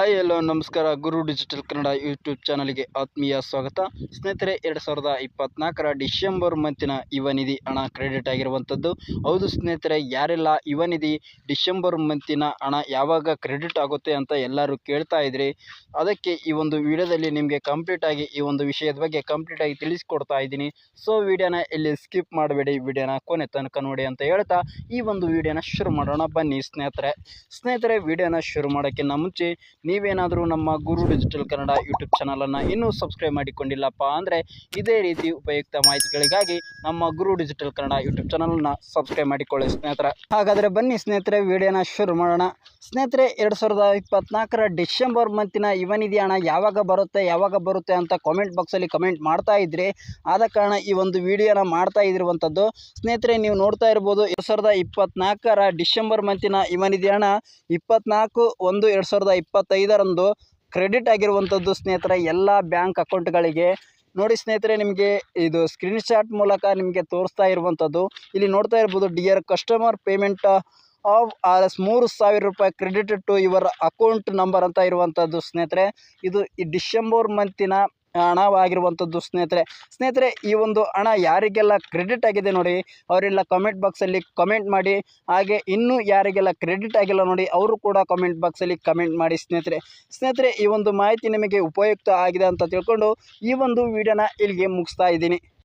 Hi hello ನಮಸ್ಕಾರ. ಗುರು digital Kannada YouTube ಚಾನಲ್ಗೆ ಆತ್ಮೀಯ ಸ್ವಾಗತ. ಸ್ನೇಹಿತರೆ, 2024 ಡಿಸೆಂಬರ್ ಮಂತಿನ ಯುವ ನಿಧಿ ಹಣ ಕ್ರೆಡಿಟ್ ಆಗಿರುವಂಥದ್ದು. ಹೌದು ಸ್ನೇಹಿತರೆ, ಯಾರೆಲ್ಲ ಯುವ ನಿಧಿ ಡಿಸೆಂಬರ್ ಮಂತಿನ ಹಣ ಯಾವಾಗ ಕ್ರೆಡಿಟ್ ಆಗುತ್ತೆ ಅಂತ ಎಲ್ಲರೂ ಕೇಳ್ತಾ ಇದ್ರಿ, ಅದಕ್ಕೆ ಈ ಒಂದು ವಿಡಿಯೋದಲ್ಲಿ ನಿಮಗೆ ಕಂಪ್ಲೀಟಾಗಿ ಈ ಒಂದು ವಿಷಯದ ಬಗ್ಗೆ ಕಂಪ್ಲೀಟಾಗಿ ತಿಳಿಸ್ಕೊಡ್ತಾ ಇದ್ದೀನಿ. ಸೊ ವಿಡಿಯೋನ ಇಲ್ಲಿ ಸ್ಕಿಪ್ ಮಾಡಬೇಡಿ, ವಿಡಿಯೋನ ಕೊನೆ ತನಕ ನೋಡಿ ಅಂತ ಹೇಳ್ತಾ ಈ ಒಂದು ವಿಡಿಯೋನ ಶುರು ಮಾಡೋಣ ಬನ್ನಿ ಸ್ನೇಹಿತರೆ. ವಿಡಿಯೋನ ಶುರು ಮಾಡೋಕ್ಕಿಂತ ಮುಂಚೆ ನೀವೇನಾದರೂ ನಮ್ಮ ಗುರು ಡಿಜಿಟಲ್ ಕನ್ನಡ ಯೂಟ್ಯೂಬ್ ಚಾನಲನ್ನು ಇನ್ನೂ ಸಬ್ಸ್ಕ್ರೈಬ್ ಮಾಡಿಕೊಂಡಿಲ್ಲಪ್ಪ ಅಂದರೆ ಇದೇ ರೀತಿ ಉಪಯುಕ್ತ ಮಾಹಿತಿಗಳಿಗಾಗಿ ನಮ್ಮ ಗುರು ಡಿಜಿಟಲ್ ಕನ್ನಡ ಯೂಟ್ಯೂಬ್ ಚಾನಲನ್ನು ಸಬ್ಸ್ಕ್ರೈಬ್ ಮಾಡಿಕೊಳ್ಳಿ ಸ್ನೇಹಿತರೆ. ಹಾಗಾದರೆ ಬನ್ನಿ ಸ್ನೇಹಿತರೆ, ವಿಡಿಯೋನ ಶುರು ಮಾಡೋಣ. ಸ್ನೇಹಿತರೆ, 2024 ಡಿಸೆಂಬರ್ ಮಂತಿನ ಯುವ ನಿಧಿ ಹಣ ಯಾವಾಗ ಬರುತ್ತೆ ಅಂತ ಕಾಮೆಂಟ್ ಬಾಕ್ಸಲ್ಲಿ ಕಮೆಂಟ್ ಮಾಡ್ತಾ ಇದ್ರಿ. ಆದ ಕಾರಣ ಈ ಒಂದು ವಿಡಿಯೋನ ಮಾಡ್ತಾ ಇರುವಂಥದ್ದು. ಸ್ನೇಹಿತರೆ, ನೀವು ನೋಡ್ತಾ ಇರ್ಬೋದು, 2024 ಡಿಸೆಂಬರ್ ಮಂತಿನ ಯುವ ನಿಧಿ ಹಣ 24/1/2025 ಕ್ರೆಡಿಟ್ ಆಗಿರುವಂಥದ್ದು ಸ್ನೇಹಿತರೆ, ಎಲ್ಲ ಬ್ಯಾಂಕ್ ಅಕೌಂಟ್ಗಳಿಗೆ. ನೋಡಿ ಸ್ನೇಹಿತರೆ, ನಿಮಗೆ ಇದು ಸ್ಕ್ರೀನ್ಶಾಟ್ ಮೂಲಕ ನಿಮಗೆ ತೋರಿಸ್ತಾ ಇರುವಂಥದ್ದು. ಇಲ್ಲಿ ನೋಡ್ತಾ ಇರ್ಬೋದು, dear customer, payment of ₹3,000 credit to your account number ಅಂತ ಇರುವಂಥದ್ದು ಸ್ನೇಹಿತರೆ. ಇದು ಈ ಡಿಸೆಂಬರ್ ಮಂತಿನ ಹಣವಾಗಿರುವಂಥದ್ದು ಸ್ನೇಹಿತರೆ. ಈ ಒಂದು ಹಣ ಯಾರಿಗೆಲ್ಲ ಕ್ರೆಡಿಟ್ ಆಗಿದೆ ನೋಡಿ, ಅವರೆಲ್ಲ ಕಮೆಂಟ್ ಬಾಕ್ಸಲ್ಲಿ ಕಮೆಂಟ್ ಮಾಡಿ. ಹಾಗೆ ಇನ್ನೂ ಯಾರಿಗೆಲ್ಲ ಕ್ರೆಡಿಟ್ ಆಗಿಲ್ಲ ನೋಡಿ, ಅವರು ಕೂಡ ಕಮೆಂಟ್ ಬಾಕ್ಸಲ್ಲಿ ಕಮೆಂಟ್ ಮಾಡಿ ಸ್ನೇಹಿತರೆ. ಈ ಒಂದು ಮಾಹಿತಿ ನಿಮಗೆ ಉಪಯುಕ್ತ ಆಗಿದೆ ಅಂತ ತಿಳ್ಕೊಂಡು ಈ ಒಂದು ವಿಡಿಯೋನ ಇಲ್ಲಿಗೆ ಮುಗಿಸ್ತಾ ಇದ್ದೀನಿ.